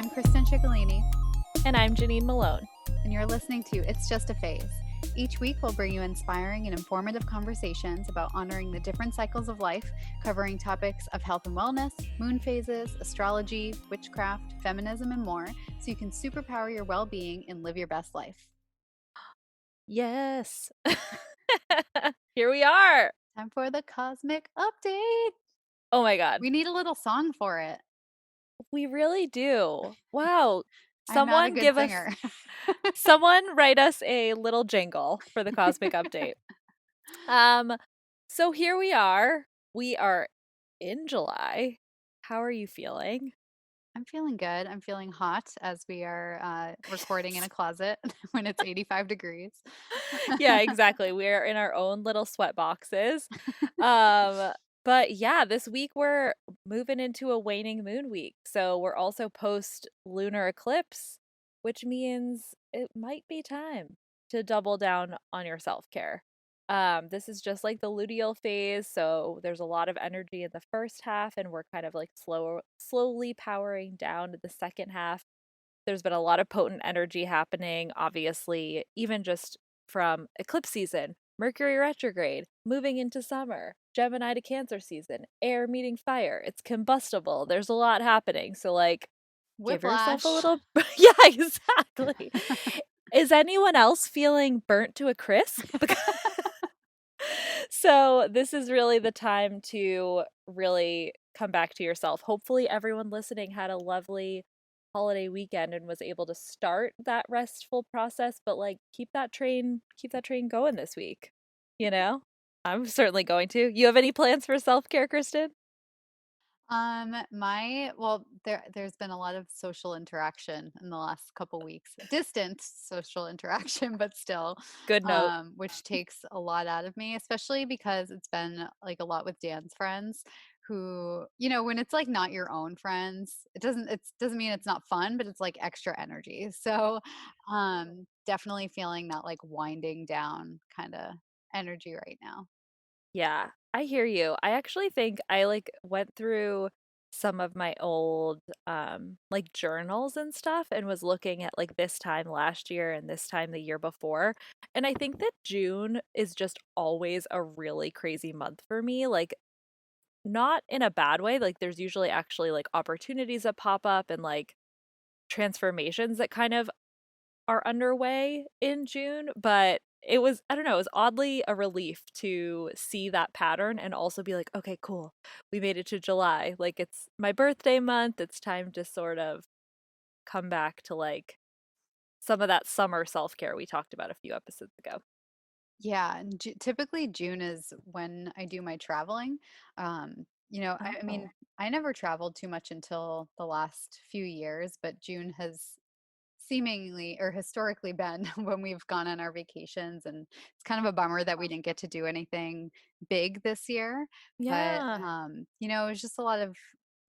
I'm Kristen Ciccolini, And I'm Janine Malone. and you're listening to It's Just a Phase. Each week, we'll bring you inspiring and informative conversations about honoring the different cycles of life, covering topics of health and wellness, moon phases, astrology, witchcraft, feminism, and more, so you can superpower your well being and live your best life. Yes. Here we are. Time for the cosmic update. Oh my God. We need a little song for it. We really do. Wow. I'm not a Someone good give us, singer. someone write us a little jingle for the cosmic update. Um, so here we are. We are in July. How are you feeling? I'm feeling good. I'm feeling hot as we are recording in a closet when it's 85 degrees. Yeah, exactly. We're in our own little sweat boxes. Um, but yeah, this week we're moving into a waning moon week. So we're also post lunar eclipse, which means it might be time to double down on your self-care. This is just like the luteal phase, so there's a lot of energy in the first half, and we're kind of like slowly powering down to the second half. There's been a lot of potent energy happening, obviously, even just from eclipse season, Mercury retrograde, moving into summer, Gemini to Cancer season, air meeting fire. It's combustible. There's a lot happening. So, like, give yourself a Whiplash. little. Yeah, exactly. Is anyone else feeling burnt to a crisp? So, this is really the time to really come back to yourself. Hopefully, everyone listening had a lovely holiday weekend and was able to start that restful process, but like keep that train going this week. You know? I'm certainly going to. You have any plans for self-care, Kristen? There's been a lot of social interaction in the last couple weeks. Distant social interaction, but still, Good note. which takes a lot out of me, especially because it's been like a lot with Dan's friends who, when it's like not your own friends, it doesn't mean it's not fun, but it's like extra energy. So, definitely feeling that like winding down kind of energy right now. Yeah, I hear you. I actually think I like went through some of my old like journals and stuff and was looking at like this time last year and this time the year before. And I think that June is just always a really crazy month for me. Like not in a bad way. Like there's usually actually like opportunities that pop up and like transformations that kind of are underway in June, but it was, I don't know, it was oddly a relief to see that pattern and also be like, okay, cool. We made it to July. Like it's my birthday month. It's time to sort of come back to like some of that summer self-care we talked about a few episodes ago. Yeah, and typically June is when I do my traveling. I mean, Oh. I never traveled too much until the last few years, but June has seemingly or historically been when we've gone on our vacations, and it's kind of a bummer that we didn't get to do anything big this year. But Yeah. it was just a lot of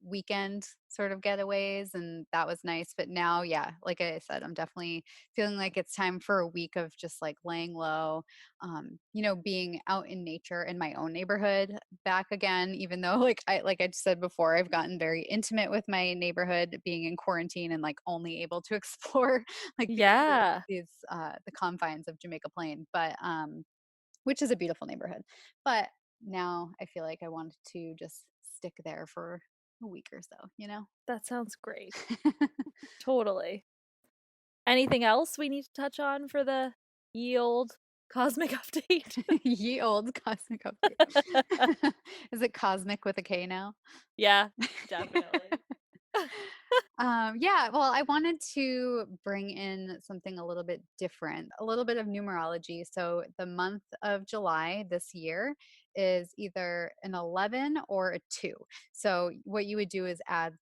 weekend sort of getaways, and that was nice. But now, yeah, like I said, I'm definitely feeling like it's time for a week of just like laying low, being out in nature in my own neighborhood back again, even though like I just said before, I've gotten very intimate with my neighborhood being in quarantine and like only able to explore like Yeah. the confines of Jamaica Plain, but which is a beautiful neighborhood. But now I feel like I wanted to just stick there for a week or so. That sounds great. Totally. Anything else we need to touch on for the ye old cosmic update? Ye old cosmic update. Is it cosmic with a K now? Yeah, definitely. Yeah, well, I wanted to bring in something a little bit different, a little bit of numerology. So the month of July this year is either an 11 or a 2. So what you would do is add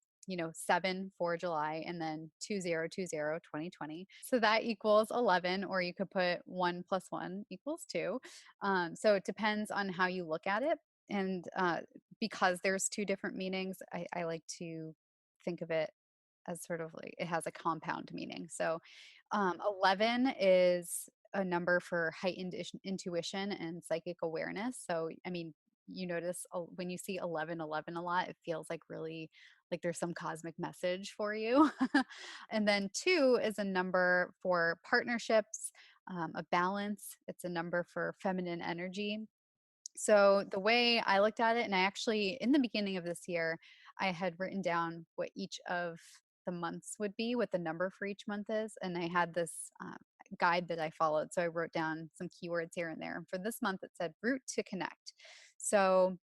7 for July and then 2020. So that equals 11, or you could put 1 plus 1 equals 2. So it depends on how you look at it. And because there's two different meanings, I like to think of it as sort of like it has a compound meaning. So 11 is a number for heightened intuition and psychic awareness. So, I mean, you notice when you see 1111 a lot, it feels like really like there's some cosmic message for you. And then 2 is a number for partnerships, a balance. It's a number for feminine energy. So the way I looked at it, and I actually, in the beginning of this year, I had written down what each of the months would be, what the number for each month is. And I had this guide that I followed. So I wrote down some keywords here and there. And for this month, it said root to connect. So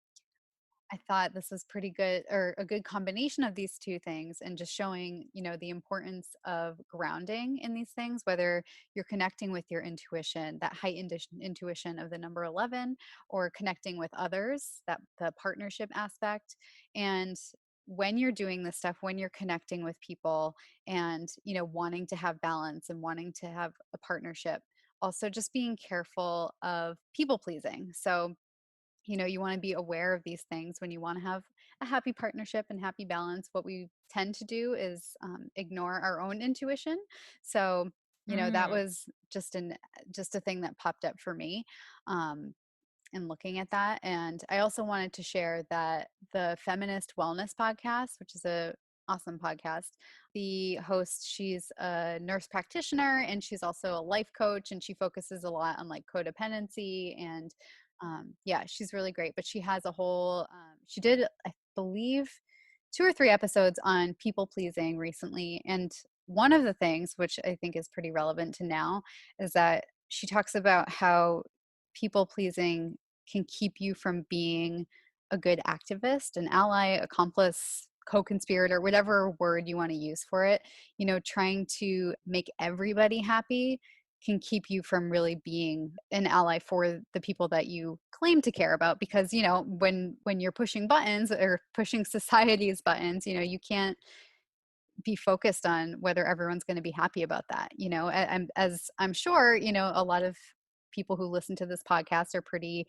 I thought this was pretty good, or a good combination of these two things, and just showing, the importance of grounding in these things, whether you're connecting with your intuition, that heightened intuition of the number 11, or connecting with others, that the partnership aspect. And when you're doing this stuff, when you're connecting with people and, wanting to have balance and wanting to have a partnership, also just being careful of people pleasing. So you want to be aware of these things when you want to have a happy partnership and happy balance. What we tend to do is ignore our own intuition. So that Mm. was just a thing that popped up for me, um, in looking at that. And I also wanted to share that the Feminist Wellness Podcast, which is a awesome podcast, the host, she's a nurse practitioner and she's also a life coach, and she focuses a lot on like codependency. And yeah, she's really great. But she has a whole she did, I believe, 2 or 3 episodes on people pleasing recently. And one of the things which I think is pretty relevant to now is that she talks about how people pleasing can keep you from being a good activist, an ally, accomplice, co-conspirator, whatever word you want to use for it. Trying to make everybody happy can keep you from really being an ally for the people that you claim to care about. Because when you're pushing buttons or pushing society's buttons, you can't be focused on whether everyone's going to be happy about that. As I'm sure, a lot of people who listen to this podcast are pretty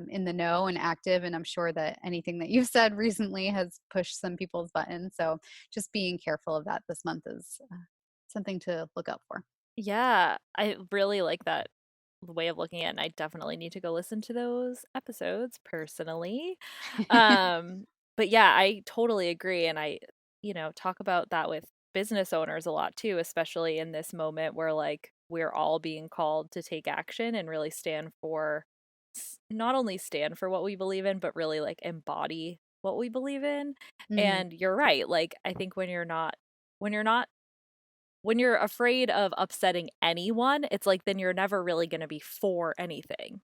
in the know and active. And I'm sure that anything that you've said recently has pushed some people's buttons. So just being careful of that this month is something to look out for. Yeah, I really like that way of looking at it, and I definitely need to go listen to those episodes personally. Um, but yeah, I totally agree, and I, talk about that with business owners a lot too, especially in this moment where like we're all being called to take action and really stand for not only stand for what we believe in, but really like embody what we believe in. Hmm. And you're right, like I think when you're not when you're afraid of upsetting anyone, it's like then you're never really going to be for anything,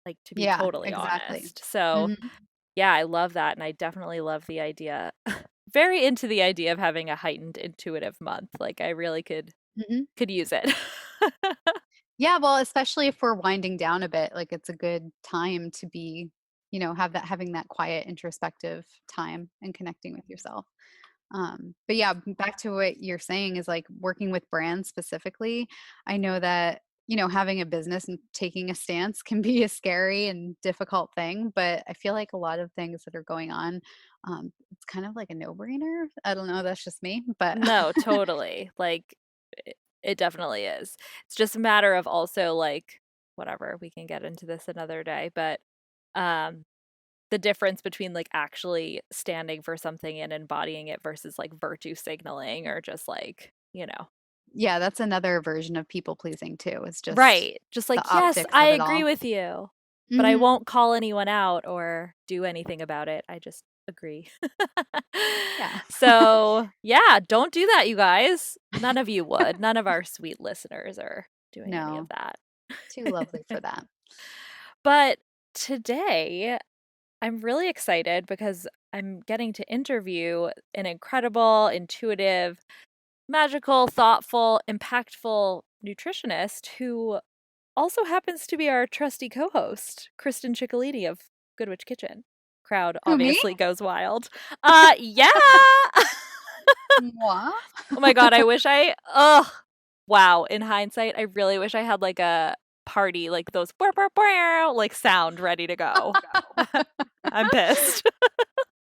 like to be Yeah, totally exactly. honest. So, Hmm. yeah, I love that. And I definitely love the idea, very into the idea of having a heightened intuitive month. Like I really Hmm. could use it. Yeah, well, especially if we're winding down a bit, like it's a good time to be, having that quiet introspective time and connecting with yourself. But yeah, back to what you're saying is like working with brands specifically. I know that, having a business and taking a stance can be a scary and difficult thing, but I feel like a lot of things that are going on, it's kind of like a no-brainer. I don't know, that's just me, but No, totally. Like it definitely is. It's just a matter of also like whatever, we can get into this another day, but um the difference between like actually standing for something and embodying it versus like virtue signaling or just like, yeah, that's another version of people pleasing too. It's just right. Just the like, yes, optics I of it agree all. with you, but I Hmm. won't call anyone out or do anything about it. I just agree. Yeah. So, yeah, don't do that, you guys. None of you would. None of our sweet listeners are doing any of No, that. too lovely for that. But today, I'm really excited because I'm getting to interview an incredible, intuitive, magical, thoughtful, impactful nutritionist who also happens to be our trusty co-host, Kristen Ciccolini of Good Witch Kitchen. Crowd Who, me? obviously goes wild. Yeah. Moi? Oh my god, I wish I wow, in hindsight, I really wish I had like a party like those "burr, burr, burr," like sound ready to go. I'm pissed.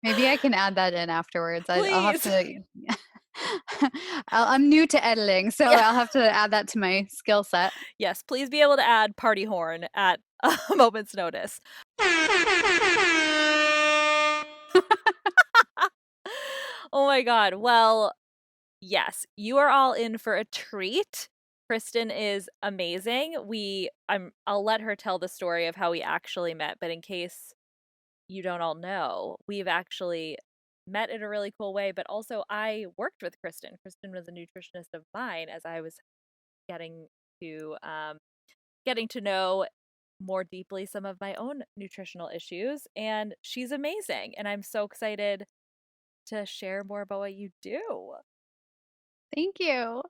Maybe I can add that in afterwards. I'll have Please. to. I'm new to editing, so Yeah. I'll have to add that to my skill set. Yes, please be able to add party horn at a moment's notice. Oh my God. Well, yes, you are all in for a treat. Kristen is amazing. I'll let her tell the story of how we actually met, but in case you don't all know, we've actually met in a really cool way, but also I worked with Kristen. Kristen was a nutritionist of mine as I was getting to getting to know more deeply some of my own nutritional issues, and she's amazing, and I'm so excited to share more about what you do. Thank you.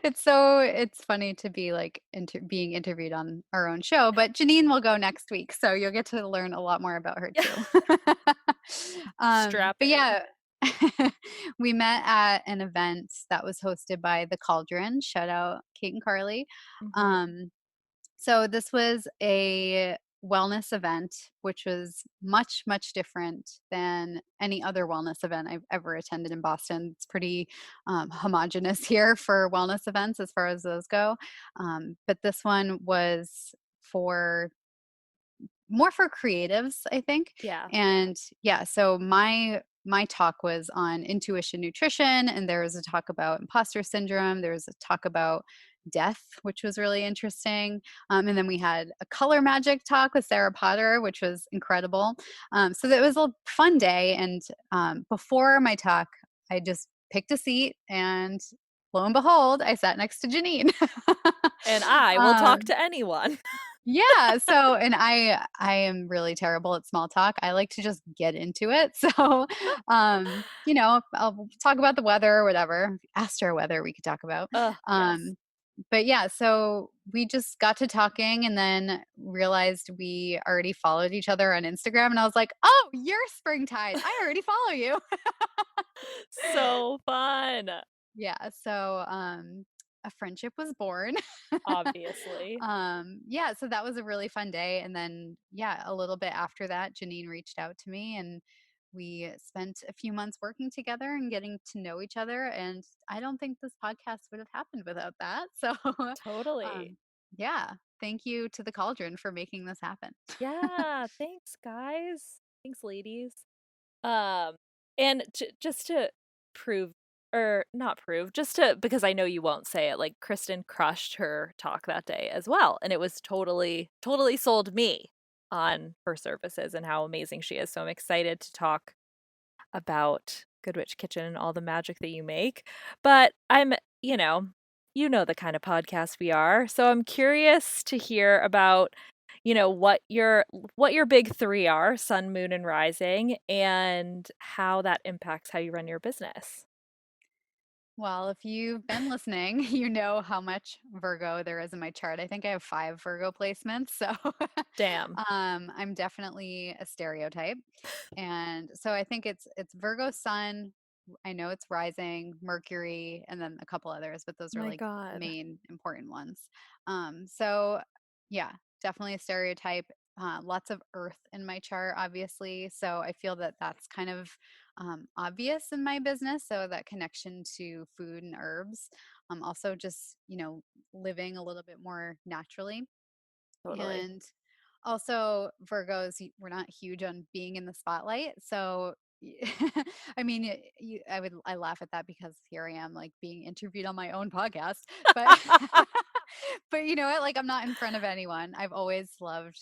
It's funny to be like being interviewed on our own show, but Janine will go next week, so you'll get to learn a lot more about her too. Strap But in. yeah, we met at an event that was hosted by the Cauldron. Shout out Kate and Carly. Mhm. Um, so this was a wellness event, which was much, much different than any other wellness event I've ever attended in Boston. It's pretty homogenous here for wellness events as far as those go. But this one was for more for creatives, I think. Yeah, And yeah, so my talk was on intuition nutrition, and there was a talk about imposter syndrome. There was a talk about death, which was really interesting. And then we had a color magic talk with Sarah Potter, which was incredible. So that was a fun day. And before my talk, I just picked a seat, and lo and behold, I sat next to Janine. and I will talk um, to anyone. yeah, so and I am really terrible at small talk. I like to just get into it. So, I'll talk about the weather or whatever. Asked her weather we could talk about. Ugh, yes. Um, but yeah, so we just got to talking and then realized we already followed each other on Instagram, and I was like, "Oh, you're Springtide. I already follow you." So fun. Yeah, so a friendship was born. Obviously. Yeah, so that was a really fun day. And then, yeah, a little bit after that, Janine reached out to me and we spent a few months working together and getting to know each other. And I don't think this podcast would have happened without that. So, Totally. um, yeah, thank you to the Cauldron for making this happen. Yeah, thanks guys. Thanks ladies. Um, and just to prove or not prove, just to because I know you won't say it, like Kristen crushed her talk that day as well, and it was totally sold me on her services and how amazing she is. So I'm excited to talk about Good Witch Kitchen and all the magic that you make. But you know the kind of podcast we are. So I'm curious to hear about, what your big three are, sun, moon, and rising, and how that impacts how you run your business. Well, if you've been listening, you know how much Virgo there is in my chart. I think I have 5 Virgo placements, so Damn. I'm definitely a stereotype. And so I think it's Virgo sun, I know it's rising, Mercury, and then a couple others, but those are My like the God. main important ones. So yeah, definitely a stereotype. Lots of earth in my chart, obviously. So I feel that that's kind of obvious in my business. So that connection to food and herbs. Also, just, living a little bit more naturally. Totally. And also, Virgos, we're not huge on being in the spotlight. So, I mean, I laugh at that because here I am, like being interviewed on my own podcast. But, but you know what? Like, I'm not in front of anyone. I've always loved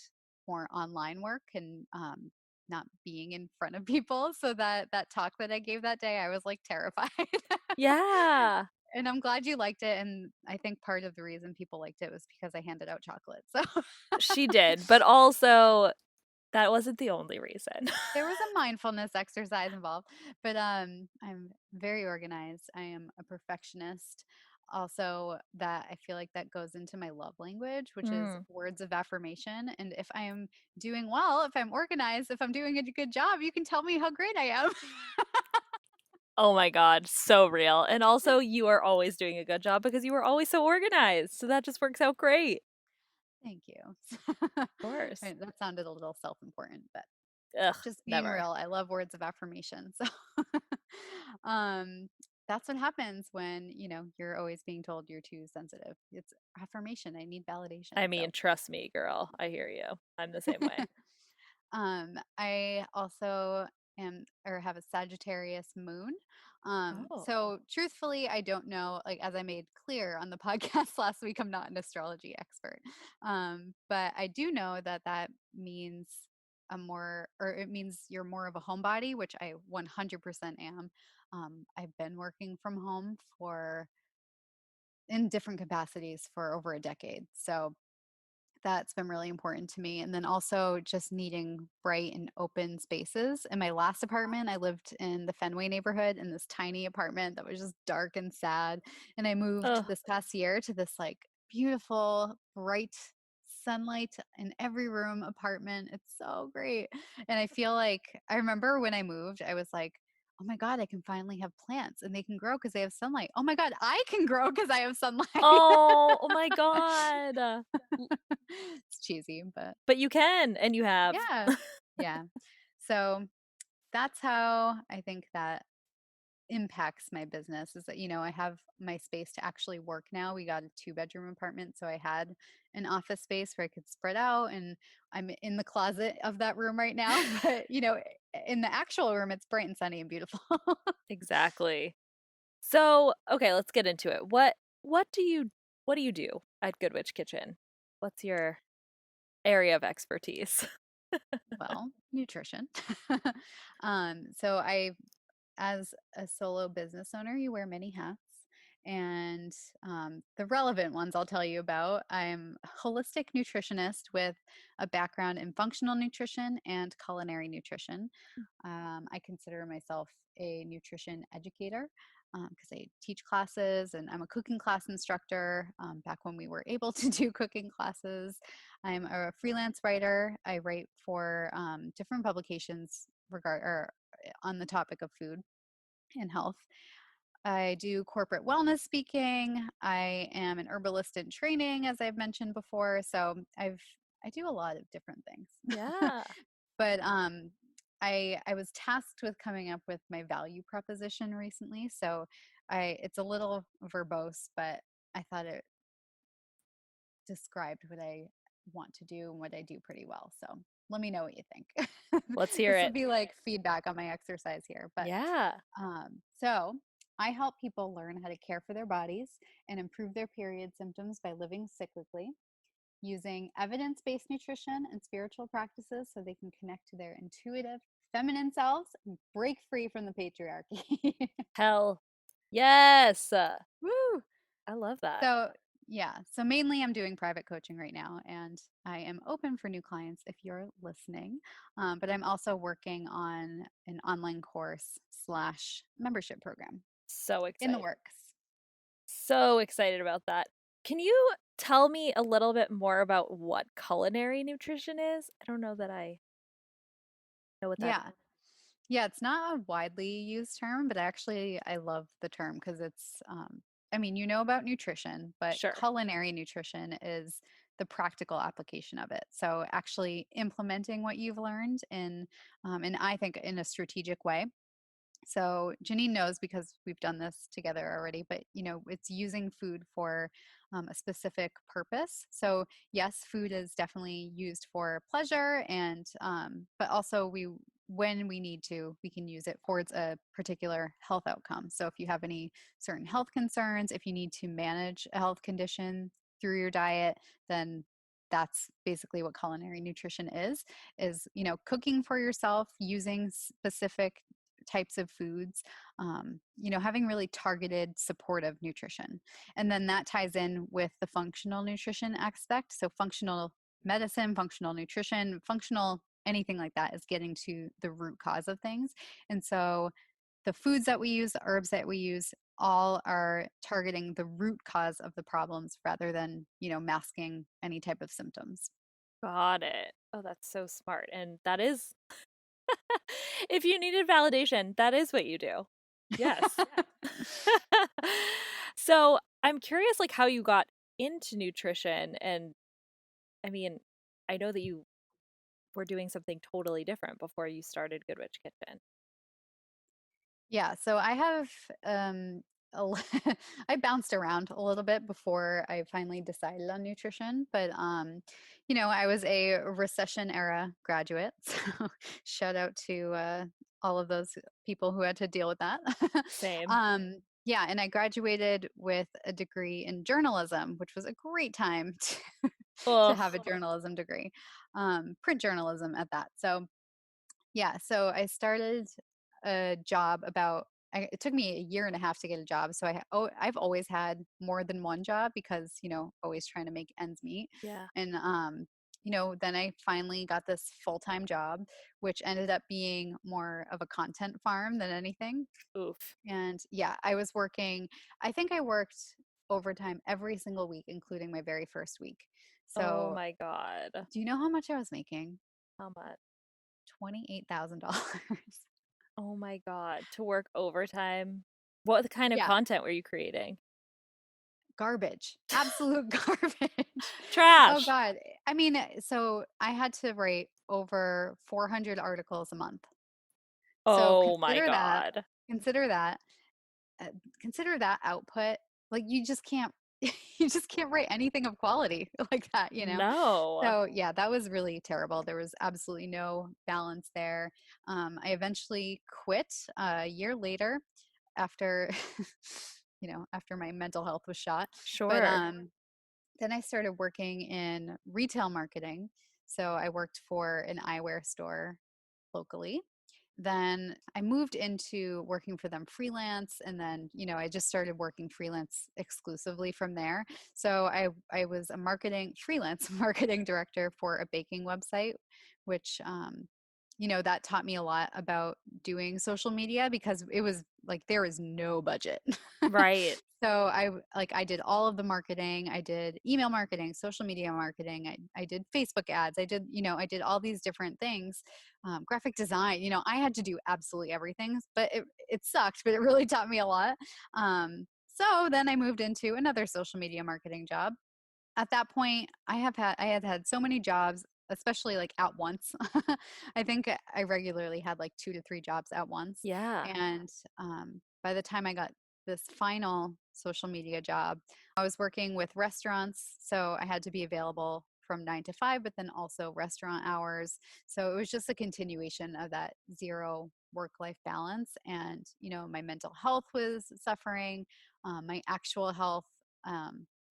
more online work and not being in front of people. So that talk that I gave that day, I was like terrified. Yeah, And I'm glad you liked it. And I think part of the reason people liked it was because I handed out chocolate. So. she did. But also, that wasn't the only reason. There was a mindfulness exercise involved, but I'm very organized. I am a perfectionist. Also, that I feel like that goes into my love language, which is Mm. words of affirmation. And if I am doing well, if I'm organized, if I'm doing a good job, you can tell me how great I am. Oh my God, so real. And also, you are always doing a good job because you are always so organized. So that just works out great. Thank you. Of course. Right, that sounded a little self-important, but Ugh, just being never. real, I love words of affirmation. So um that's what happens when, you're always being told you're too sensitive. It's affirmation. I need I validation. So mean, trust me, girl. I hear you. I'm the same way. I also am or have a Sagittarius moon. Oh. So truthfully, I don't know, like as I made clear on the podcast last week, I'm not an astrology expert. But I do know that that means a more, or it means you're more of a homebody, which I 100% am. I've been working from home for in different capacities for over a decade. So that's been really important to me. And then also just needing bright and open spaces. In my last apartment, I lived in the Fenway neighborhood in this tiny apartment that was just dark and sad. And I moved Oh, this past year to this like beautiful, bright sunlight in every room apartment. It's so great. And I feel like I remember when I moved, I was like, oh my God, I can finally have plants and they can grow because they have sunlight. Oh my God, I can grow because I have sunlight. oh my God. L- It's cheesy, but But you can, and you have. yeah. Yeah. So that's how I think that impacts my business is that, I have my space to actually work now. We got a two-bedroom apartment, so I had an office space where I could spread out, and I'm in the closet of that room right now. But, in the actual room, it's bright and sunny and beautiful. Exactly. So, okay, let's get into it. What do you what do you do at Good Witch Kitchen? What's your area of expertise? Well, nutrition. So as a solo business owner, you wear many hats. And the relevant ones I'll tell you about. I'm a holistic nutritionist with a background in functional nutrition and culinary nutrition. I consider myself a nutrition educator because I teach classes and I'm a cooking class instructor. Back when we were able to do cooking classes, I'm a freelance writer. I write for different publications on the topic of food and health. I do corporate wellness speaking. I am an herbalist in training, as I've mentioned before. So I do a lot of different things. Yeah. But I was tasked with coming up with my value proposition recently. So I it's a little verbose, but I thought it described what I want to do and what I do pretty well. So let me know what you think. Let's hear This will it. be like feedback on my exercise here. But Yeah. so I help people learn how to care for their bodies and improve their period symptoms by living cyclically, using evidence based nutrition and spiritual practices so they can connect to their intuitive feminine selves and break free from the patriarchy. Hell. Yes. Woo! I love that. So, yeah, so mainly I'm doing private coaching right now, and I am open for new clients if you're listening. But I'm also working on an online course slash membership program So in the excited. works. So excited about that. Can you tell me a little bit more about what culinary nutrition is? I don't know that I know what that is. Yeah. Yeah, it's not a widely used term, but actually I love the term because I mean, you know about nutrition, but Sure. culinary nutrition is the practical application of it. So actually implementing what you've learned and I think in a strategic way. So Janine knows because we've done this together already, but it's using food for a specific purpose. So yes, food is definitely used for pleasure, and but also when we need to, we can use it towards a particular health outcome. So if you have any certain health concerns, if you need to manage a health condition through your diet, then that's basically what culinary nutrition is cooking for yourself using specific types of foods, having really targeted supportive nutrition. And then that ties in with the functional nutrition aspect. So, functional medicine, functional nutrition, functional anything like that is getting to the root cause of things. And so, the foods that we use, the herbs that we use, all are targeting the root cause of the problems rather than, masking any type of symptoms. Got it. Oh, that's so smart. And that is, if you needed validation, that is what you do. Yes. So I'm curious, like, how you got into nutrition. And I mean, I know that you were doing something totally different before you started Good Witch Kitchen. Yeah, so I have I bounced around a little bit before I finally decided on nutrition, but I was a recession era graduate, so shout out to all of those people who had to deal with that. Same. Yeah, and I graduated with a degree in journalism, which was a great time to have Oh, a journalism degree, print journalism at that. So yeah, so I started a job it took me a year and a half to get a job. So I've always had more than one job because, always trying to make ends meet. yeah. And then I finally got this full-time job, which ended up being more of a content farm than anything. Oof. And yeah, I think I worked overtime every single week, including my very first week. Oh So my God. do you know how much I was making? How much? $28,000. Oh my God. To work overtime. What kind of Yeah, content were you creating? garbage, absolute garbage. Oh Trash. God. I mean, so I had to write over 400 articles a month. So Oh my God. consider that, uh, consider that output. Like you just can't, you just can't write anything of quality like that. No. So yeah, that was really terrible. There was absolutely no balance there. I eventually quit a year later after, after my mental health was shot. But Sure. then I started working in retail marketing. So I worked for an eyewear store locally. Then I moved into working for them freelance. And then, I just started working freelance exclusively from there. So I was a freelance marketing director for a baking website, which, that taught me a lot about doing social media because it was like there was no budget. Right. So I did all of the marketing. I did email marketing, social media marketing. I did Facebook ads. I did all these different things, graphic design. I had to do absolutely everything, but it sucked, but it really taught me a lot. So then I moved into another social media marketing job. At that point, I had so many jobs, especially like at once. I think I regularly had like 2 to 3 jobs at once. Yeah. And by the time I got this final social media job, I was working with restaurants, so I had to be available from 9 to 5, but then also restaurant hours. So it was just a continuation of that zero work-life balance. And my mental health was suffering, my actual health.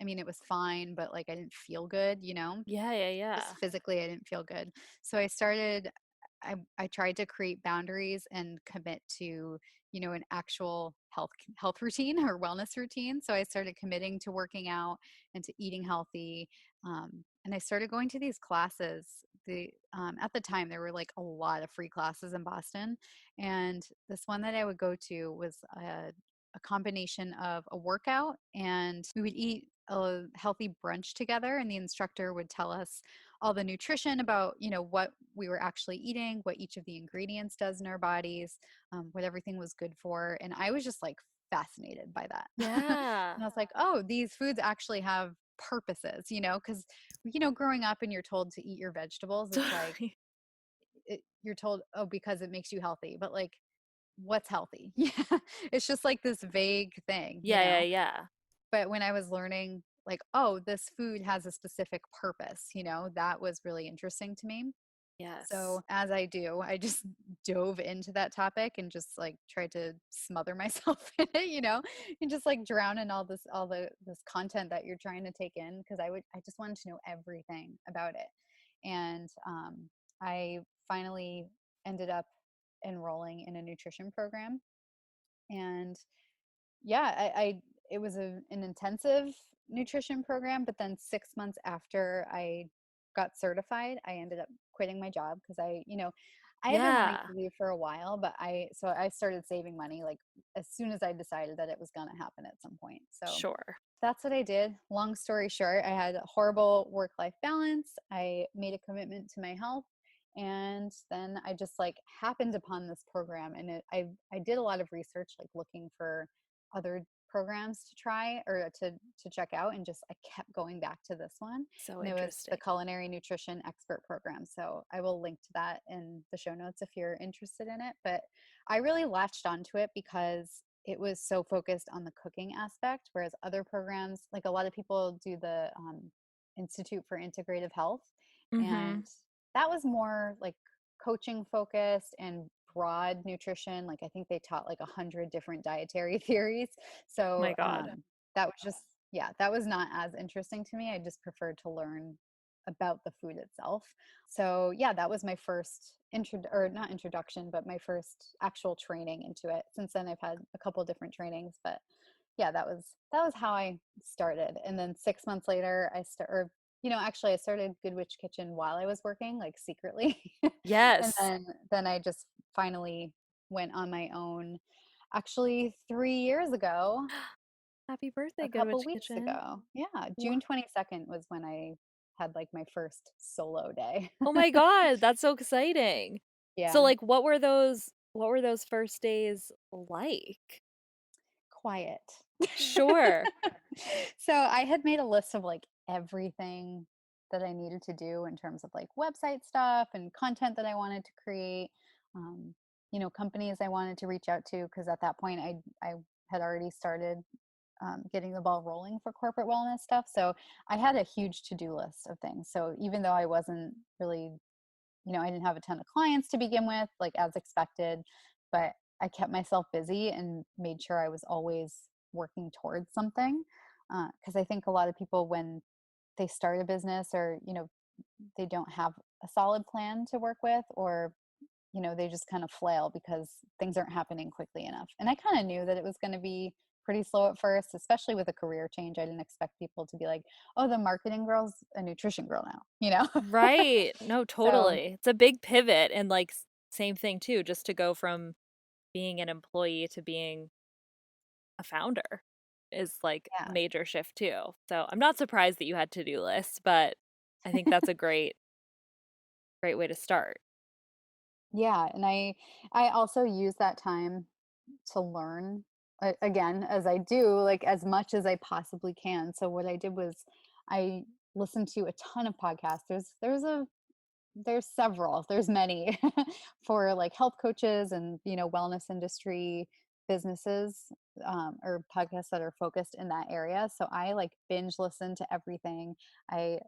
I mean, it was fine, but like I didn't feel good. Yeah, yeah, yeah. Just physically, I didn't feel good. So I tried to create boundaries and commit to, an actual health routine or wellness routine. So I started committing to working out and to eating healthy. And I started going to these classes. At the time there were like a lot of free classes in Boston, and this one that I would go to was a combination of a workout, and we would eat a healthy brunch together, and the instructor would tell us all the nutrition about what we were actually eating, what each of the ingredients does in our bodies, what everything was good for. And I was just like fascinated by that. Yeah. And I was like, oh, these foods actually have purposes, because growing up and you're told to eat your vegetables, it's like Totally. you're told, oh, because it makes you healthy, but like what's healthy? Yeah, it's just like this vague thing. Yeah, yeah, yeah. But when I was learning, like, oh, this food has a specific purpose, that was really interesting to me. Yes. So, as I do, I just dove into that topic and just like tried to smother myself in it, and just like drown in all this content that you're trying to take in, because I just wanted to know everything about it. And I finally ended up enrolling in a nutrition program. And yeah, it was an intensive nutrition program, but then 6 months after I got certified, I ended up quitting my job because I had been wanting Yeah. to leave for a while, but I started saving money like as soon as I decided that it was going to happen at some point. So Sure. that's what I did. Long story short, I had a horrible work-life balance. I made a commitment to my health, and then I just like happened upon this program, and I did a lot of research, like looking for other programs to try or to check out, and just I kept going back to this one, So and it was the interesting. culinary nutrition expert program. So I will link to that in the show notes if you're interested in it. But I really latched onto it because it was so focused on the cooking aspect, whereas other programs, like a lot of people do the Institute for Integrative Health, Mm-hmm. and that was more like coaching focused and broad nutrition. Like I think they taught like 100 different dietary theories. So My God. that was just, yeah, that was not as interesting to me. I just preferred to learn about the food itself. So yeah, that was my first or not introduction, but my first actual training into it. Since then I've had a couple different trainings, but yeah, that was how I started. And then 6 months later or actually I started Good Witch Kitchen while I was working, like secretly. And Yes. then I just finally went on my own actually 3 years ago, Happy a birthday, Good couple Witch weeks Kitchen. ago. Yeah, Wha- June 22nd was when I had like my first solo day. Oh my God, that's so exciting. So Yeah, like what were those first days like? quiet. Sure. So I had made a list of like everything that I needed to do in terms of like website stuff and content that I wanted to create, um, companies I wanted to reach out to, because at that point I had already started getting the ball rolling for corporate wellness stuff. So I had a huge to-do list of things. So even though I wasn't really, I didn't have a ton of clients to begin with, like as expected, but I kept myself busy and made sure I was always working towards something. Because I think a lot of people, when they start a business, or they don't have a solid plan to work with, or they just kind of flail because things aren't happening quickly enough. And I kind of knew that it was going to be pretty slow at first, especially with a career change. I didn't expect people to be like, oh, the marketing girl's a nutrition girl now. Right. No, So totally. It's a big pivot and like same thing too, just to go from being an employee to being a founder is like yeah. major shift too. So I'm not surprised that you had to-do lists, but I think that's a great way to start. Yeah, and I also use that time to learn, again, as I do, like as much as I possibly can. So what I did was I listened to a ton of podcasts. There's several, there's many for like health coaches and wellness industry businesses, or podcasts that are focused in that area. So I like binge listened to everything. I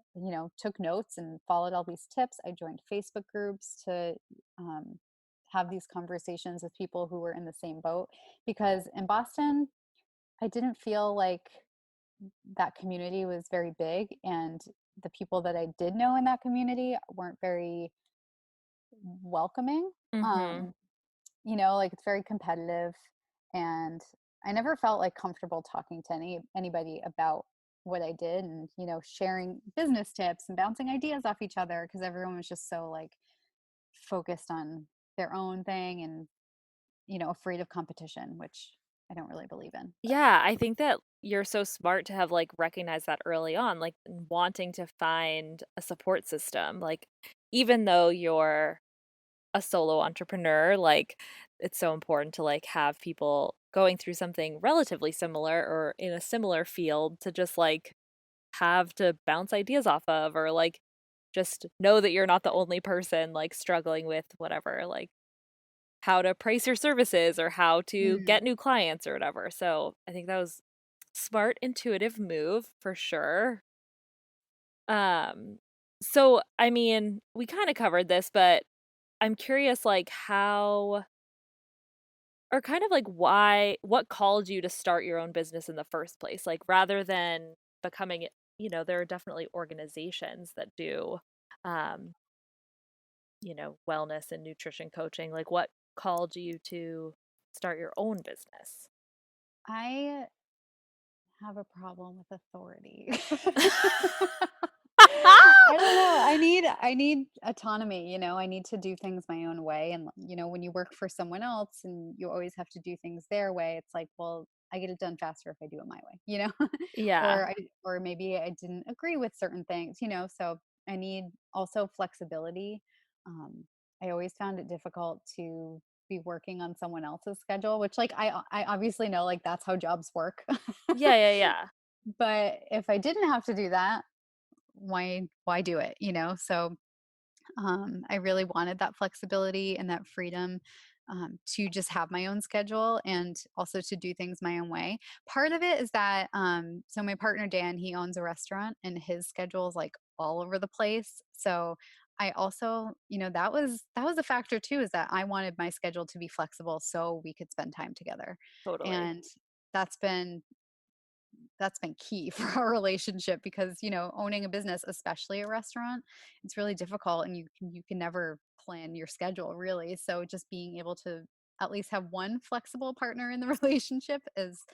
took notes and followed all these tips. I joined Facebook groups to um, have these conversations with people who were in the same boat, because in Boston I didn't feel like that community was very big, and the people that I did know in that community weren't very welcoming. Mhm. Um, like it's very competitive, and I never felt like comfortable talking to anybody about what I did, and sharing business tips and bouncing ideas off each other, because everyone was just so like focused on their own thing, and afraid of competition, which I don't really believe in. But Yeah, I think that you're so smart to have like recognized that early on, like wanting to find a support system. Like even though you're a solo entrepreneur, like it's so important to like have people going through something relatively similar or in a similar field to just like have to bounce ideas off of or like just know that you're not the only person like struggling with whatever, like how to price your services or how to mm, get new clients or whatever. So I think that was smart, intuitive move for sure. Um, so I mean, we kind of covered this, but I'm curious like how or kind of like why what called you to start your own business in the first place? Like rather than becoming, there are definitely organizations that do um, wellness and nutrition coaching. Like what called you to start your own business? I have a problem with authority. I don't know. I need autonomy, I need to do things my own way. And when you work for someone else and you always have to do things their way, it's like, well, I get it done faster if I do it my way. Yeah. Or maybe I didn't agree with certain things. So I need also flexibility. Um, I always found it difficult to be working on someone else's schedule, which like I obviously know like that's how jobs work. Yeah, yeah, yeah. But if I didn't have to do that, why do it? So I really wanted that flexibility and that freedom. to just have my own schedule and also to do things my own way. Part of it is that, so my partner Dan, he owns a restaurant and his schedule is like all over the place. So I also, that was a factor too, is that I wanted my schedule to be flexible so we could spend time together. Totally. And that's been that's been key for our relationship because, owning a business, especially a restaurant, it's really difficult and you can never plan your schedule really. So just being able to at least have one flexible partner in the relationship is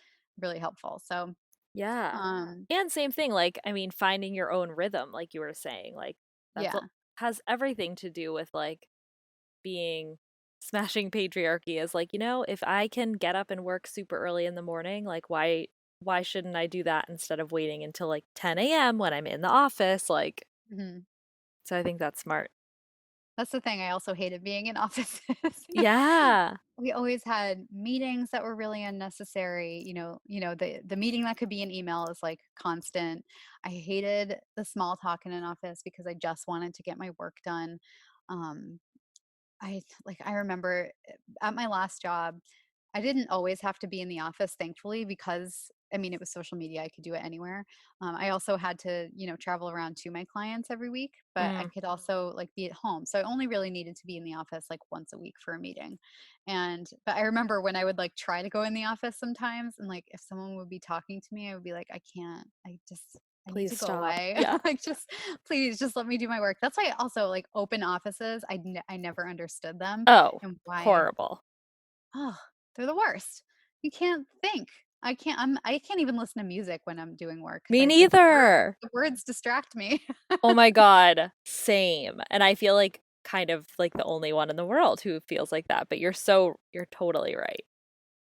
really helpful. So, Yeah. um And same thing, like, I mean, finding your own rhythm, like you were saying, like that's yeah. what has everything to do with like being smashing patriarchy is like, if I can get up and work super early in the morning, like why shouldn't I do that instead of waiting until like 10 a.m. when I'm in the office? Like, Mhm. so I think that's smart. That's the thing, I also hated being in offices. Yeah. We always had meetings that were really unnecessary, the meeting that could be an email is, like, constant. I hated the small talk in an office because I just wanted to get my work done. Um, I remember, at my last job, I didn't always have to be in the office, thankfully, because I mean, it was social media, I could do it anywhere. I also had to, travel around to my clients every week, but I Mm, could also like be at home. So I only really needed to be in the office like once a week for a meeting. But I remember when I would like try to go in the office sometimes and like if someone would be talking to me, I would be like, I can't, I need please to go stop. away. Yeah. Like, just please just let me do my work. That's why also like open offices, I never understood them Oh, and why. horrible. Oh, they're the worst. You can't think. I can't even listen to music when I'm doing work because Me I the words neither. the words distract me. Oh my God. Same. And I feel like kind of like the only one in the world who feels like that, but you're totally right.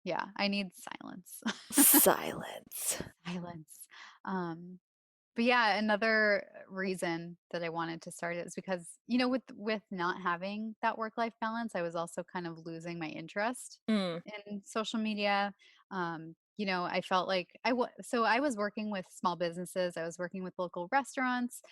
Yeah, I need silence. Silence. Silence. Um, but yeah, another reason that I wanted to start it is because, with not having that work-life balance, I was also kind of losing my interest Mm, in social media. I felt like so I was working with small businesses, I was working with local restaurants,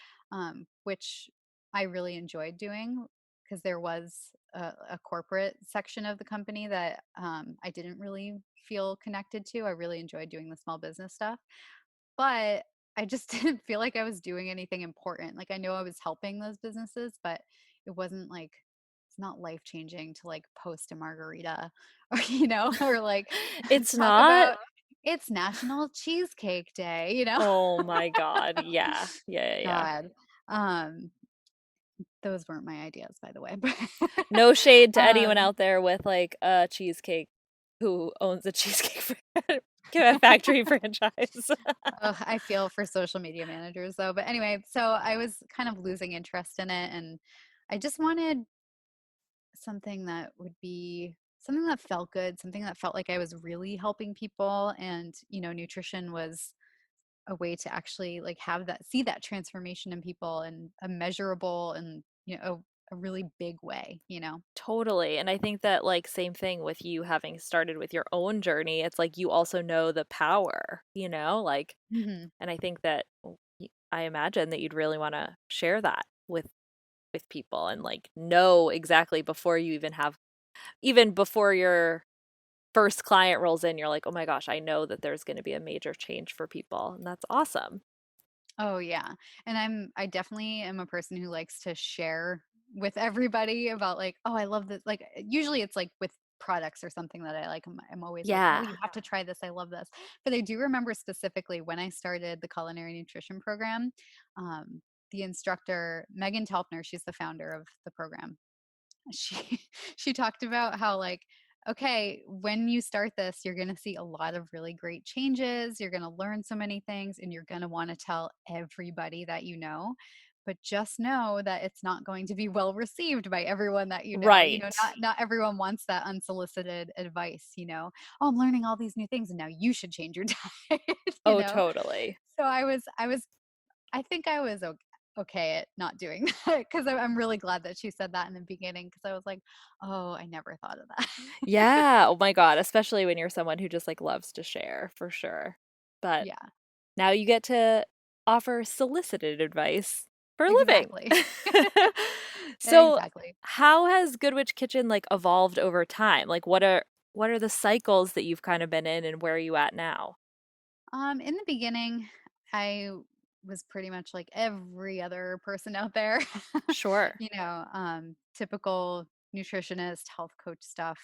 which I really enjoyed doing because there was a corporate section of the company that I didn't really feel connected to. I really enjoyed doing the small business stuff, but I just didn't feel like I was doing anything important. Like I know I was helping those businesses, but it wasn't like it's not life changing to like post a margarita or or like it's talk not. about it's National Cheesecake Day. Oh my God. Yeah. Yeah, yeah, yeah. God. Um those weren't my ideas by the way. No shade to anyone um out there with like a cheesecake who owns a cheesecake factory franchise. ugh, I feel for social media managers though. But anyway, so I was kind of losing interest in it and I just wanted something that felt good, something that felt like I was really helping people. And, nutrition was a way to actually like see that transformation in people and a measurable and, a really big way. Totally. And I think that, like, same thing with you having started with your own journey. It's like you also know the power, like, Hmm. and I think that I imagine that you'd really want to share that with people and like know exactly before you even before your first client rolls in, you're like, oh my gosh, I know that there's going to be a major change for people. And that's awesome. Oh yeah. And I definitely am a person who likes to share with everybody about like, oh, I love this. Like usually it's like with products or something that I like. I'm always like, oh, Yeah. you have to try this. I love this. But I do remember specifically when I started the culinary nutrition program, the instructor, Megan Telpner, she's the founder of the program. She she talked about how like, okay, when you start this you're going to see a lot of really great changes, you're going to learn so many things and you're going to want to tell everybody that but just know that it's not going to be well received by everyone that Right. not everyone wants that unsolicited advice. Oh, I'm learning all these new things and now you should change your diet. you Oh, know totally. so I think I was okay at not doing that because I'm really glad that she said that in the beginning because I was like, oh, I never thought of that. Yeah. Oh my God. Especially when you're someone who just like loves to share for sure. But Yeah, now you get to offer solicited advice for a living. exactly. So, Exactly. how has Good Witch Kitchen like evolved over time? Like what are the cycles that you've kind of been in and where are you at now? In the beginning, I was pretty much like every other person out there, Sure. typical nutritionist, health coach stuff,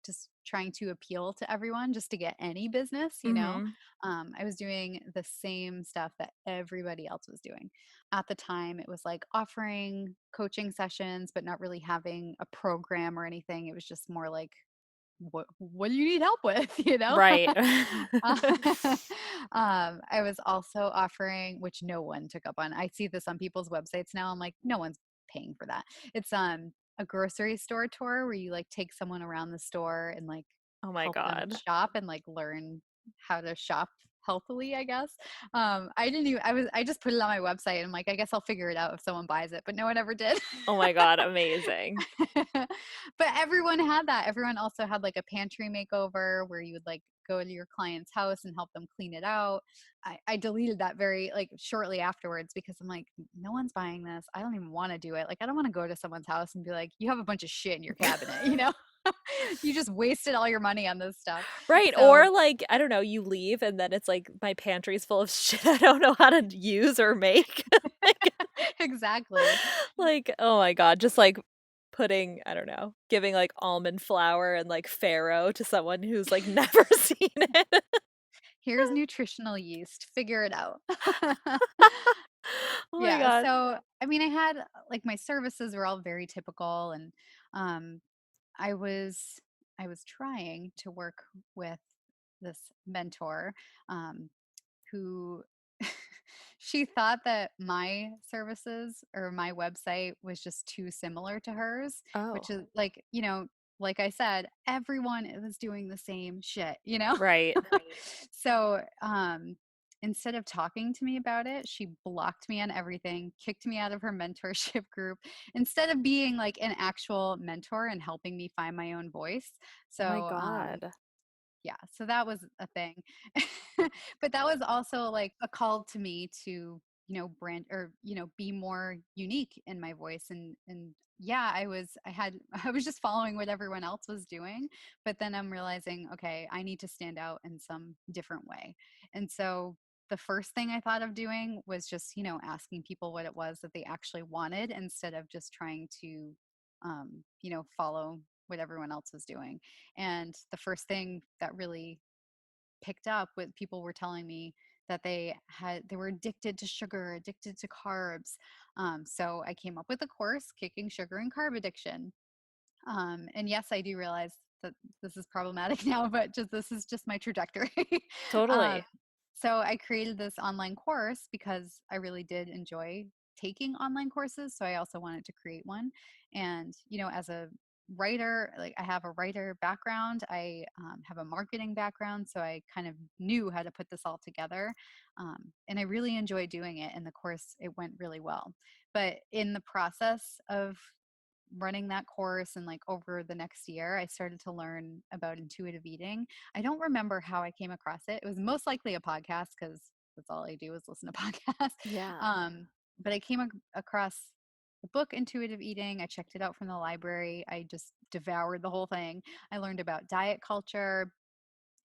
just trying to appeal to everyone just to get any business. Mhm. I was doing the same stuff that everybody else was doing. At the time, it was like offering coaching sessions, but not really having a program or anything. It was just more like, what do you need help with, Right. Uh, I was also offering, which no one took up on. I see this on people's websites now. I'm like, no one's paying for that. It's a grocery store tour where you like take someone around the store and like Oh my help them God. shop and like learn how to shop healthily, I guess. I just put it on my website and I'm like, I guess I'll figure it out if someone buys it, but no one ever did. Oh my God, amazing. But everyone had that. Everyone also had like a pantry makeover where you would like go to your client's house and help them clean it out. I deleted that very like shortly afterwards because I'm like, no one's buying this. I don't even want to do it. Like, I don't want to go to someone's house and be like, you have a bunch of shit in your cabinet, you know? You just wasted all your money on this stuff. Right, So or like, I don't know, you leave and then it's like my pantry's full of shit I don't know how to use or make. Like, exactly. like, oh my God, just like putting, I don't know, giving like almond flour and like farro to someone who's like never seen it. Here's nutritional yeast. Figure it out. Oh my Yeah, God. so I mean, I had like my services were all very typical, and um, I was I was trying to work with this mentor um, who she thought that my services or my website was just too similar to hers, which Oh, is like, like I said, everyone was doing the same shit. right. So, instead of talking to me about it, she blocked me on everything, kicked me out of her mentorship group, instead of being like an actual mentor and helping me find my own voice. Oh my So, God. yeah, so that was a thing. But that was also like a call to me to, brand or, be more unique in my voice and yeah, I was just following what everyone else was doing, but then I'm realizing, okay, I need to stand out in some different way. And so the first thing I thought of doing was just, asking people what it was that they actually wanted instead of just trying to follow what everyone else was doing. And the first thing that really picked up with people were telling me that they were addicted to sugar, addicted to carbs. So I came up with a course, Kicking Sugar and Carb Addiction. And yes, I do realize that this is problematic now, but just this is just my trajectory. um, Totally. so I created this online course because I really did enjoy taking online courses. So I also wanted to create one. And, as a writer, like I have a writer background, I have a marketing background. So I kind of knew how to put this all together. And I really enjoyed doing it. And the course, it went really well. But in the process of running that course and like over the next year I started to learn about intuitive eating. I don't remember how I came across it. It was most likely a podcast because that's all I do is listen to podcasts. Yeah. But I came across the book Intuitive Eating. I checked it out from the library. I just devoured the whole thing. I learned about diet culture,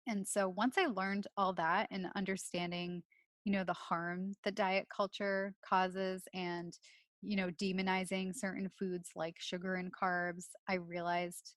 and so once I learned all that and understanding, the harm that diet culture causes and, demonizing certain foods like sugar and carbs, I realized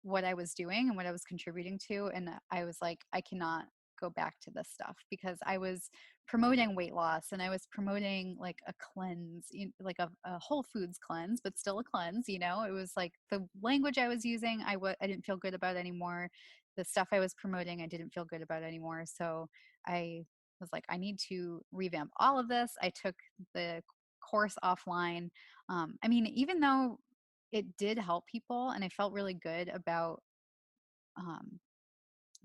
what I was doing and what I was contributing to. And I was like, I cannot go back to this stuff because I was promoting weight loss and I was promoting like a cleanse, like a whole foods cleanse, but still a cleanse. It was like the language I was using, I didn't feel good about anymore. The stuff I was promoting, I didn't feel good about anymore. So I was like, I need to revamp all of this. I took the course offline. I mean, even though it did help people and I felt really good about um,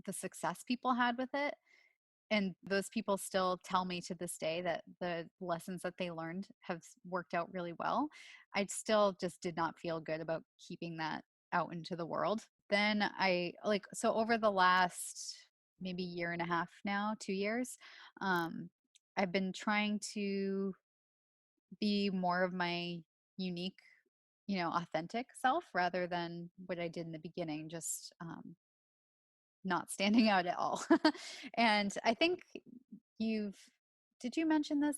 the success people had with it, and those people still tell me to this day that the lessons that they learned have worked out really well. I still just did not feel good about keeping that out into the world. Then so over the last maybe year and a half now, 2 years, um, I've been trying to be more of my unique, authentic self rather than what I did in the beginning, just not standing out at all. And I think you've, did you mention this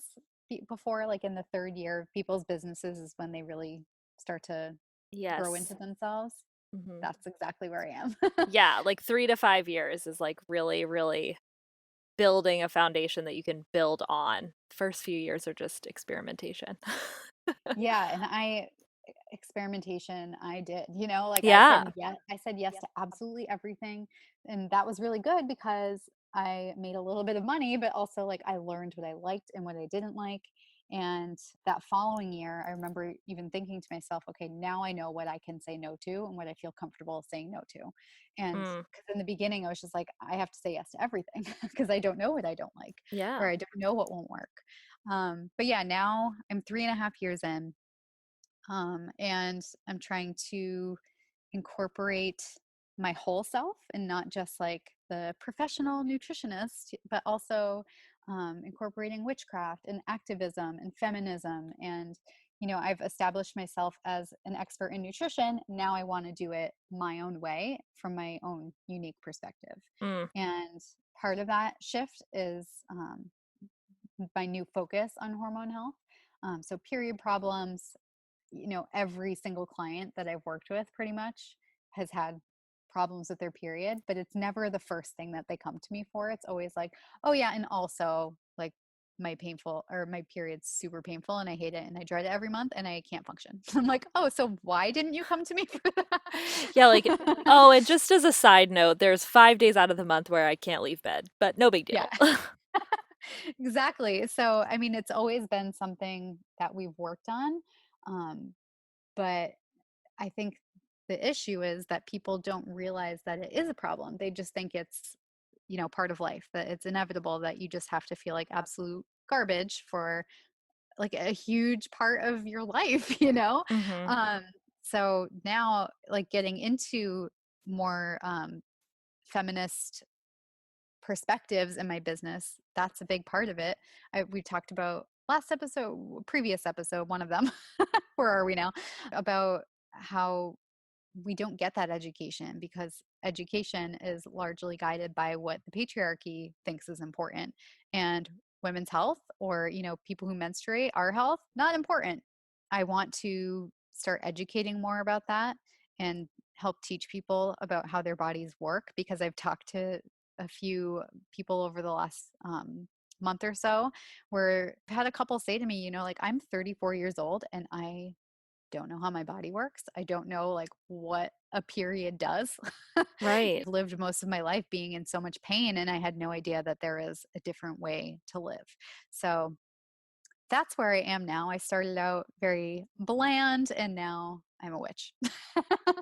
before? Like in the third year of people's businesses is when they really start to grow Yes. into themselves. Hmm. That's exactly where I am. Yeah, like 3 to 5 years is like really, really building a foundation that you can build on. First few years are just experimentation. Yeah, and experimentation I did, like Yeah. I said yes to absolutely everything. And that was really good because I made a little bit of money, but also like I learned what I liked and what I didn't like. And that following year, I remember even thinking to myself, okay, now I know what I can say no to and what I feel comfortable saying no to. And Mm, because in the beginning, I was just like, I have to say yes to everything because I don't know what I don't like or yeah. I don't know what won't work. But yeah, now I'm 3.5 years in, and I'm trying to incorporate my whole self and not just like the professional nutritionist, but also incorporating witchcraft and activism and feminism. And, I've established myself as an expert in nutrition. Now I want to do it my own way from my own unique perspective. Mm, And part of that shift is my new focus on hormone health. So, period problems, every single client that I've worked with pretty much has had problems with their period, but it's never the first thing that they come to me for. It's always like, oh, yeah. And also, like, my period's super painful and I hate it and I dread it every month and I can't function. I'm like, oh, so why didn't you come to me for yeah, like, that? oh, and just as a side note, there's 5 days out of the month where I can't leave bed, but no big Yeah, deal. exactly. So, I mean, it's always been something that we've worked on. But I think the issue is that people don't realize that it is a problem. They just think it's, part of life, that it's inevitable that you just have to feel like absolute garbage for like a huge part of your life, you know? Hmm. Um, so now, like getting into more feminist perspectives in my business, that's a big part of it. We talked about last episode, previous episode, one of them. Where are we now? About how we don't get that education because education is largely guided by what the patriarchy thinks is important, and women's health, or people who menstruate, our health, not important. I want to start educating more about that and help teach people about how their bodies work, because I've talked to a few people over the last month or so where I've had a couple say to me, like, I'm 34 years old and I don't know how my body works. I don't know like what a period does. Right. I've lived most of my life being in so much pain and I had no idea that there is a different way to live. So that's where I am now. I started out very bland and now I'm a witch.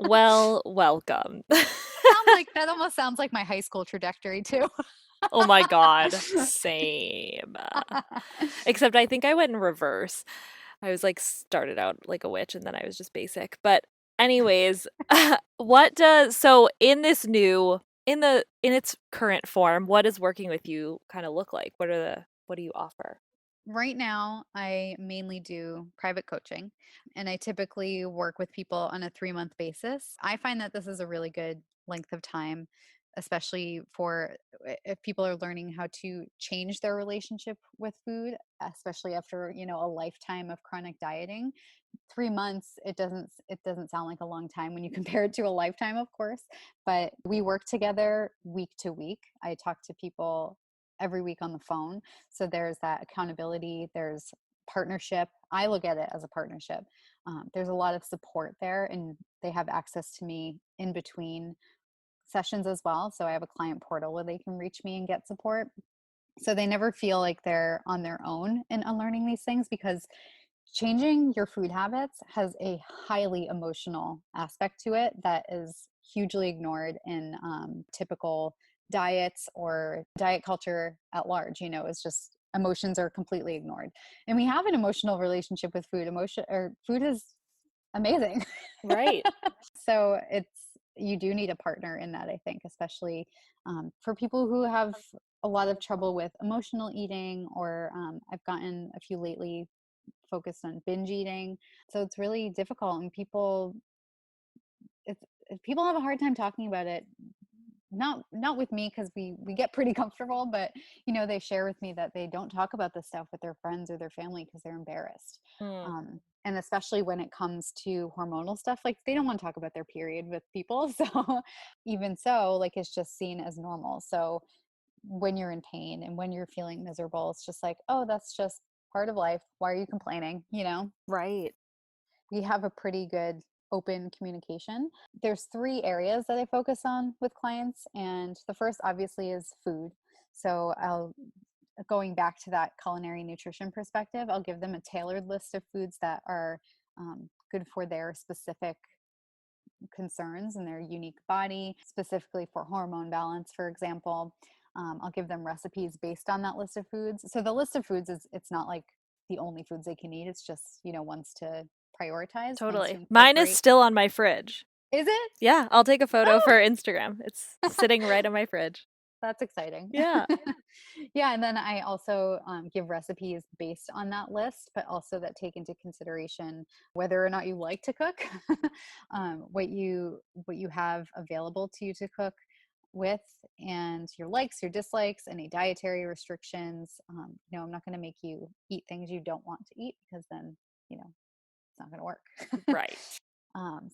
Well, welcome. Sounds like that almost sounds like my high school trajectory too. Oh my God, same. Except I think I went in reverse. I was like started out like a witch and then I was just basic. But anyways, what does so in this new in its current form, what does working with you kind of look like? What do you offer? Right now, I mainly do private coaching and I typically work with people on a 3-month basis. I find that this is a really good length of time, especially for if people are learning how to change their relationship with food, especially after, a lifetime of chronic dieting. 3 months, it doesn't sound like a long time when you compare it to a lifetime, of course, but we work together week to week. I talk to people every week on the phone, so there's that accountability, there's partnership. I look at it as a partnership. There's a lot of support there, and they have access to me in between sessions as well. So I have a client portal where they can reach me and get support, so they never feel like they're on their own in unlearning these things, because changing your food habits has a highly emotional aspect to it that is hugely ignored in typical diets or diet culture at large. It's just emotions are completely ignored, and we have an emotional relationship with food. Emotion or food is amazing. Right. So you do need a partner in that, I think, especially for people who have a lot of trouble with emotional eating, or I've gotten a few lately focused on binge eating. So it's really difficult, and it's people have a hard time talking about it. Not with me, because we get pretty comfortable, but they share with me that they don't talk about this stuff with their friends or their family because they're embarrassed. Mm, And especially when it comes to hormonal stuff, like they don't want to talk about their period with people. So even so, like, it's just seen as normal. So when you're in pain and when you're feeling miserable, it's just like, oh, that's just part of life. Why are you complaining? right. We have a pretty good open communication. There's three areas that I focus on with clients, and the first obviously is food. So I'll going back to that culinary nutrition perspective, I'll give them a tailored list of foods that are good for their specific concerns and their unique body, specifically for hormone balance, for example. I'll give them recipes based on that list of foods. So the list of foods it's not like the only foods they can eat. It's just, ones to prioritize, ones to Totally. Mine is incorporate. still on my fridge. Is it? Yeah, I'll take a photo for Oh, Instagram. It's sitting right on my fridge. that's exciting. Yeah. Yeah, and then I also give recipes based on that list, but also that take into consideration whether or not you like to cook, what you have available to you to cook with, and your likes, your dislikes, any dietary restrictions. I'm not going to make you eat things you don't want to eat, because then it's not going to work. Right.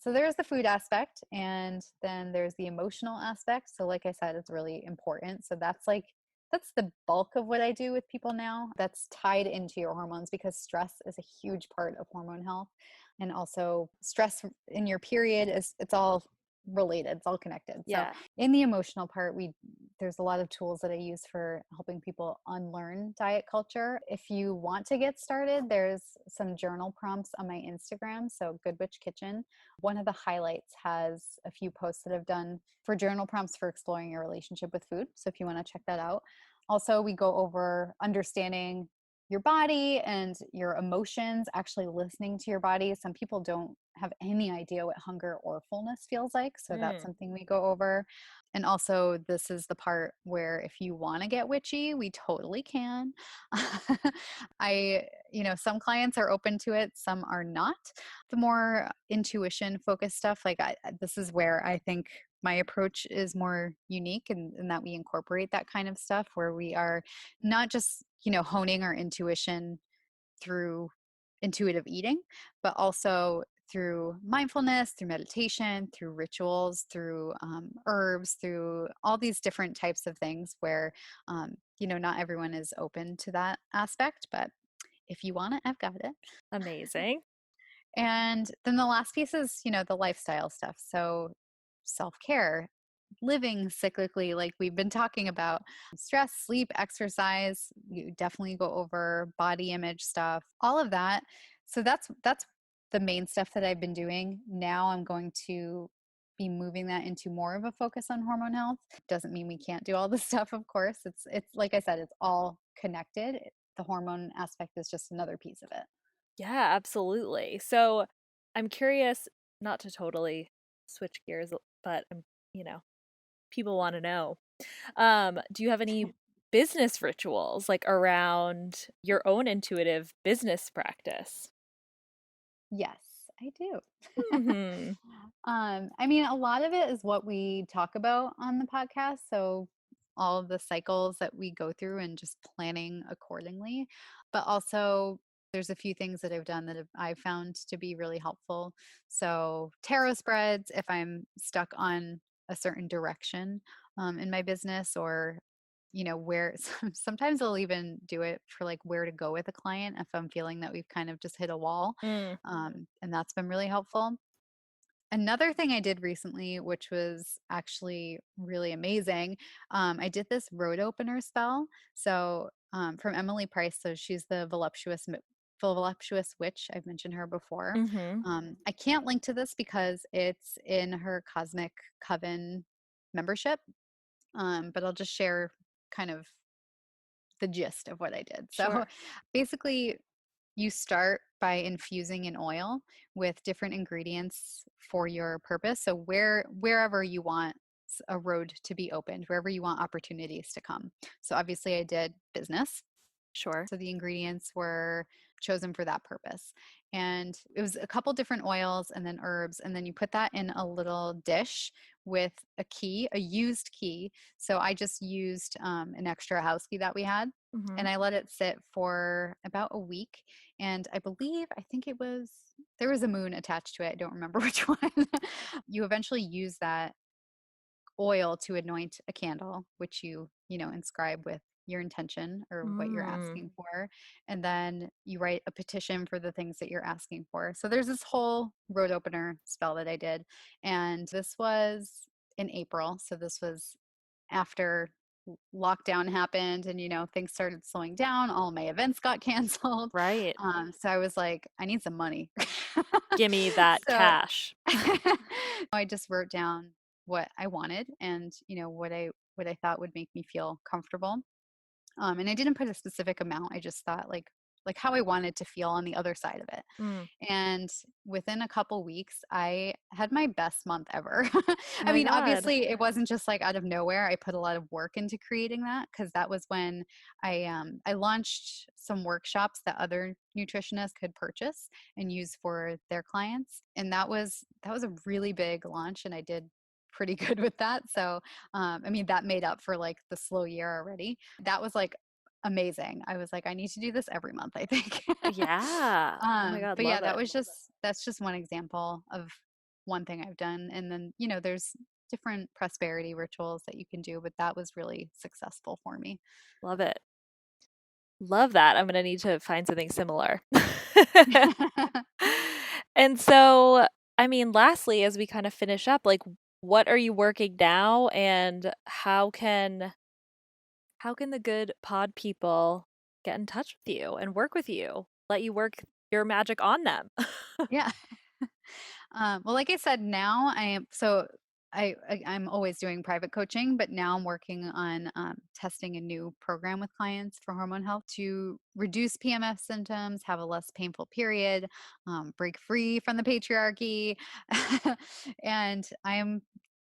So there's the food aspect, and then there's the emotional aspect. So, like I said, it's really important. So that's the bulk of what I do with people now. That's tied into your hormones, because stress is a huge part of hormone health, and also stress in your period it's all related. It's all connected. So Yeah. in the emotional part, there's a lot of tools that I use for helping people unlearn diet culture. If you want to get started, there's some journal prompts on my Instagram, so Good Witch Kitchen. One of the highlights has a few posts that I've done for journal prompts for exploring your relationship with food. So if you want to check that out. Also, we go over understanding your body and your emotions, actually listening to your body. Some people don't have any idea what hunger or fullness feels like. So that's Mm. something we go over. And also, this is the part where if you want to get witchy, we totally can. Some clients are open to it, some are not. The more intuition focused stuff, like this is where I think my approach is more unique, and that we incorporate that kind of stuff where we are not just, honing our intuition through intuitive eating, but also through mindfulness, through meditation, through rituals, through herbs, through all these different types of things where, not everyone is open to that aspect, but if you want it, I've got it. Amazing. And then the last piece is, the lifestyle stuff. So self care, living cyclically, like we've been talking about, stress, sleep, exercise. You definitely go over body image stuff, all of that. So that's the main stuff that I've been doing. Now I'm going to be moving that into more of a focus on hormone health. Doesn't mean we can't do all this stuff, of course. It's like I said, it's all connected. The hormone aspect is just another piece of it. Yeah, absolutely. So I'm curious, not to totally switch gears, but you know, people want to know. Do you have any business rituals like around your own intuitive business practice? Yes, I do. Hmm. I mean, a lot of it is what we talk about on the podcast. So, all of the cycles that we go through and just planning accordingly. But also, there's a few things that I've done that I've found to be really helpful. So, tarot spreads, if I'm stuck on a certain direction in my business, or where sometimes I'll even do it for like where to go with a client if I'm feeling that we've kind of just hit a wall. Mm. And that's been really helpful. Another thing I did recently, which was actually really amazing, I did this road opener spell. So from Emily Price, so she's the voluptuous witch. I've mentioned her before. Mm-hmm. I can't link to this because it's in her Cosmic Coven membership, but I'll just share kind of the gist of what I did. So Sure. basically, you start by infusing an oil with different ingredients for your purpose. So wherever you want a road to be opened, wherever you want opportunities to come. So obviously I did business. Sure. So the ingredients were chosen for that purpose. And it was a couple different oils and then herbs. And then you put that in a little dish with a key, a used key. So I just used an extra house key that we had. Hmm. And I let it sit for about a week. And I think it was, there was a moon attached to it. I don't remember which one. You eventually use that oil to anoint a candle, which you inscribe with your intention or what you're Mm, asking for. And then you write a petition for the things that you're asking for. So there's this whole road opener spell that I did. And this was in April. So this was after lockdown happened and things started slowing down. All my events got canceled. right. So I was like, I need some money. Gimme that So cash. I just wrote down what I wanted and what I thought would make me feel comfortable. And I didn't put a specific amount. I just thought like how I wanted to feel on the other side of it. Mm. And within a couple weeks, I had my best month ever. Oh I my mean, God. obviously, it wasn't just like out of nowhere. I put a lot of work into creating that because that was when I launched some workshops that other nutritionists could purchase and use for their clients, and that was a really big launch, and I did pretty good with that. So, I mean, that made up for like the slow year already. That was like amazing. I was like, I need to do this every month, I think. Yeah. Oh my God, But yeah, love it. that's just one example of one thing I've done. And then, there's different prosperity rituals that you can do, but that was really successful for me. Love it. Love that. I'm gonna need to find something similar. And so, I mean, lastly, as we kind of finish up, like what are you working now and how can the good pod people get in touch with you and work with you? Let you work your magic on them. Yeah. Well, like I said, now I am so I'm always doing private coaching, but now I'm working on testing a new program with clients for hormone health to reduce PMS symptoms, have a less painful period, break free from the patriarchy, and I'm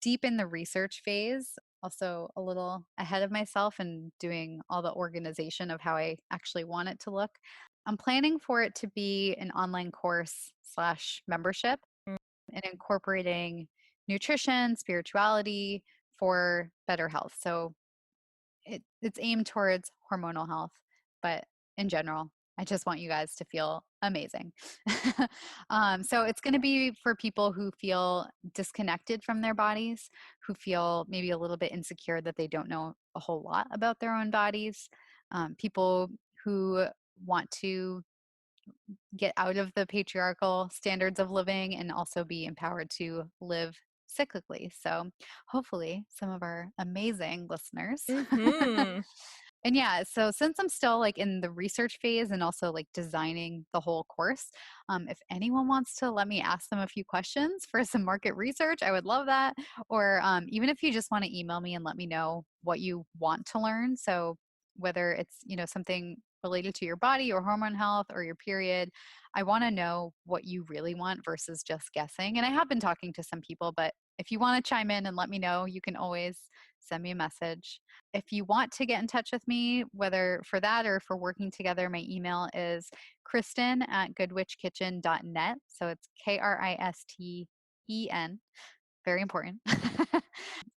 deep in the research phase. Also, a little ahead of myself and doing all the organization of how I actually want it to look. I'm planning for it to be an online course slash membership and incorporating nutrition, spirituality for better health. So it's aimed towards hormonal health, but in general, I just want you guys to feel amazing. So it's going to be for people who feel disconnected from their bodies, who feel maybe a little bit insecure that they don't know a whole lot about their own bodies, people who want to get out of the patriarchal standards of living and also be empowered to live cyclically. So, hopefully, some of our amazing listeners. Mm-hmm. And yeah, so since I'm still like in the research phase and also like designing the whole course, if anyone wants to let me ask them a few questions for some market research, I would love that. Or even if you just want to email me and let me know what you want to learn. So whether it's something related to your body or hormone health or your period, I want to know what you really want versus just guessing. And I have been talking to some people, but if you want to chime in and let me know, you can always send me a message. If you want to get in touch with me, whether for that or for working together, my email is kristen@goodwitchkitchen.net. So it's Kristen, very important.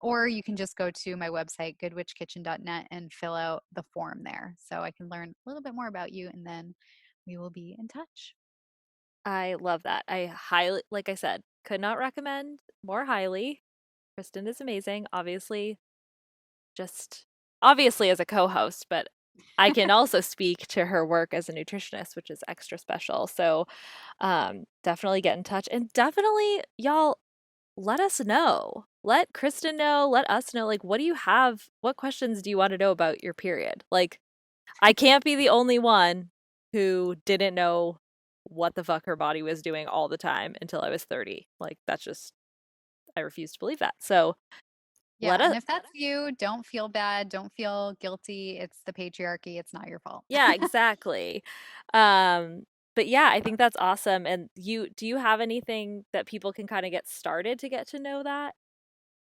Or you can just go to my website, goodwitchkitchen.net, and fill out the form there so I can learn a little bit more about you and then we will be in touch. I love that. I highly, like I said, could not recommend more highly. Kristen is amazing. Obviously as a co-host, but I can also speak to her work as a nutritionist, which is extra special. So, definitely get in touch and definitely y'all let us know. Let Kristen know, let us know like what questions do you want to know about your period? Like I can't be the only one who didn't know what the fuck her body was doing all the time until I was 30. Like that's just I refuse to believe that. So, let Yeah, and us if that's you, don't feel bad, don't feel guilty. It's the patriarchy, it's not your fault. Yeah, exactly. Um, but yeah, I think that's awesome. And do you have anything that people can kind of get started to get to know that?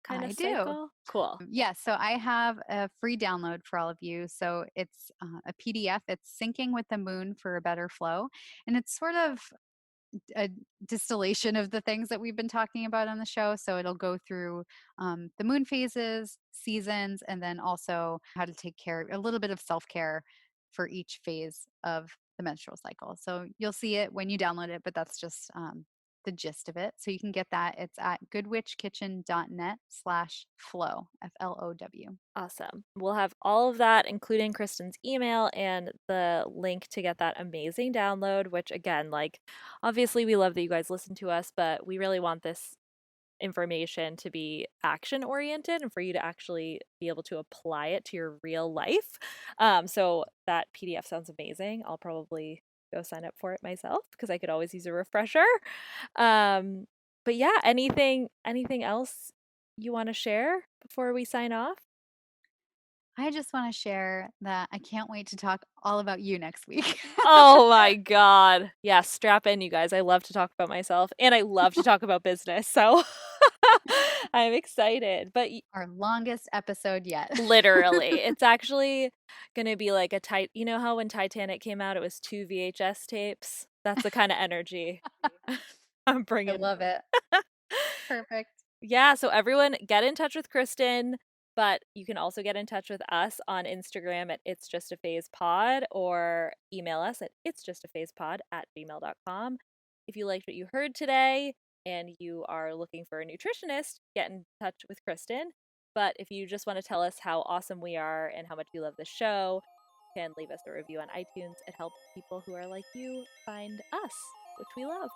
kind of I do. cycle? Cool. Yes, so I have a free download for all of you. So it's a PDF. It's Syncing with the Moon for a Better Flow. And it's sort of a distillation of the things that we've been talking about on the show. So it'll go through the moon phases, seasons, and then also how to take care, a little bit of self care for each phase of the menstrual cycle. So you'll see it when you download it, but that's just the gist of it. So you can get that. It's at goodwitchkitchen.net/flow, FLOW. Awesome. We'll have all of that, including Kristen's email and the link to get that amazing download, which again, like, obviously we love that you guys listen to us, but we really want this information to be action oriented and for you to actually be able to apply it to your real life. So that PDF sounds amazing. I'll probably go sign up for it myself because I could always use a refresher. Um, but yeah, anything else you want to share before we sign off? I just want to share that I can't wait to talk all about you next week. Oh my God. Yeah, strap in, you guys. I love to talk about myself and I love to talk about business. So I'm excited. But Our longest episode yet. literally, it's actually going to be like a tight, you know how when Titanic came out, it was two VHS tapes? That's the kind of energy I'm I bringing. love it. Perfect. Yeah, so everyone get in touch with Kristen, but you can also get in touch with us on Instagram at It's Just a Phase Pod or email us at It's Just a Phase Pod at gmail.com. If you liked what you heard today and you are looking for a nutritionist, get in touch with Kristen. But if you just want to tell us how awesome we are and how much you love the show, you can leave us a review on iTunes. It helps people who are like you find us, which we love.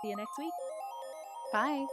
See you next week. Bye.